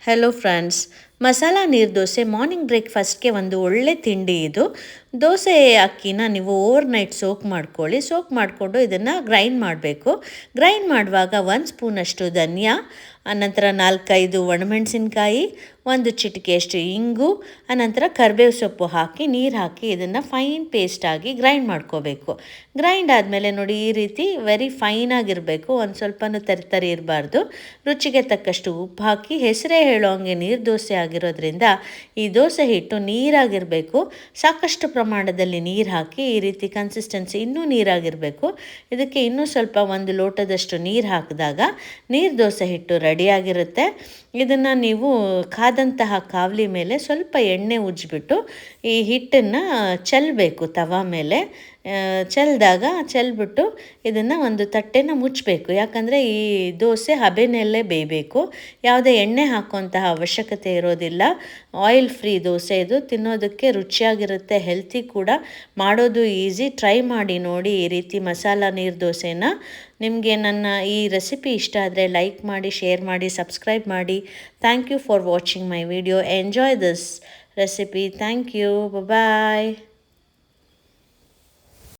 Hello friends, masala ನೀರು dosa morning ಬ್ರೇಕ್ಫಾಸ್ಟ್ಗೆ ಒಂದು ಒಳ್ಳೆ ತಿಂಡಿ ಇದು. ದೋಸೆ ಅಕ್ಕಿನ ನೀವು ಓವರ್ ನೈಟ್ ಸೋಕ್ ಮಾಡ್ಕೊಳ್ಳಿ. ಸೋಕ್ ಮಾಡಿಕೊಂಡು ಇದನ್ನು ಗ್ರೈಂಡ್ ಮಾಡಬೇಕು. ಗ್ರೈಂಡ್ ಮಾಡುವಾಗ 1 ಸ್ಪೂನಷ್ಟು ಧನಿಯಾ, ಅನಂತರ 4-5 ಒಣಮೆಣಸಿನ್ಕಾಯಿ, 1 ಚಿಟಿಕೆಯಷ್ಟು ಇಂಗು, ಅನಂತರ ಕರಿಬೇವು ಸೊಪ್ಪು ಹಾಕಿ ನೀರು ಹಾಕಿ ಇದನ್ನು ಫೈನ್ ಪೇಸ್ಟಾಗಿ ಗ್ರೈಂಡ್ ಮಾಡ್ಕೋಬೇಕು. ಗ್ರೈಂಡ್ ಆದಮೇಲೆ ನೋಡಿ ಈ ರೀತಿ ವೆರಿ ಫೈನಾಗಿರಬೇಕು, ಒಂದು ಸ್ವಲ್ಪನೂ ತರಿ ಇರಬಾರ್ದು. ರುಚಿಗೆ ತಕ್ಕಷ್ಟು ಉಪ್ಪು ಹಾಕಿ ಹೆಸರೇ ಹೇಳೋ ಹಂಗೆ ನೀರು ದೋಸೆ ಆಗಿರೋದ್ರಿಂದ ಈ ದೋಸೆ ಹಿಟ್ಟು ನೀರಾಗಿರಬೇಕು. ಸಾಕಷ್ಟು ಪ್ರಮಾಣದಲ್ಲಿ ನೀರು ಹಾಕಿ ಈ ರೀತಿ ಕನ್ಸಿಸ್ಟೆನ್ಸಿ ಇನ್ನೂ ನೀರಾಗಿರಬೇಕು. ಇದಕ್ಕೆ ಇನ್ನೂ ಸ್ವಲ್ಪ 1 ಲೋಟದಷ್ಟು ನೀರು ಹಾಕಿದಾಗ ನೀರು ದೋಸೆ ಹಿಟ್ಟು ರೆಡಿಯಾಗಿರುತ್ತೆ. ಇದನ್ನು ನೀವು ಕಾದಂತಹ ಕಾವಲಿ ಮೇಲೆ ಸ್ವಲ್ಪ ಎಣ್ಣೆ ಉಜ್ಜಿಬಿಟ್ಟು ಈ ಹಿಟ್ಟನ್ನು ಚೆಲ್ಲಬೇಕು. ತವಾ ಮೇಲೆ ಚೆಲ್ಬಿಟ್ಟು ಇದನ್ನು ಒಂದು ತಟ್ಟೆನ ಮುಚ್ಚಬೇಕು. ಯಾಕಂದರೆ ಈ ದೋಸೆ ಹಬೆನಲ್ಲೇ ಬೇಯಬೇಕು. ಯಾವುದೇ ಎಣ್ಣೆ ಹಾಕುವಂತಹ ಅವಶ್ಯಕತೆ ಇರೋದಿಲ್ಲ. ಆಯಿಲ್ ಫ್ರೀ ದೋಸೆ ಇದು. ತಿನ್ನೋದಕ್ಕೆ ರುಚಿಯಾಗಿರುತ್ತೆ, ಹೆಲ್ತಿ ಕೂಡ, ಮಾಡೋದು ಈಸಿ. ಟ್ರೈ ಮಾಡಿ ನೋಡಿ ಈ ರೀತಿ ಮಸಾಲ ನೀರು ದೋಸೆನ. ನಿಮಗೆ ನನ್ನ ಈ ರೆಸಿಪಿ ಇಷ್ಟ ಆದರೆ ಲೈಕ್ ಮಾಡಿ, ಶೇರ್ ಮಾಡಿ, ಸಬ್ಸ್ಕ್ರೈಬ್ ಮಾಡಿ. Thank you for watching my video. Enjoy this recipe. Thank you. Bye.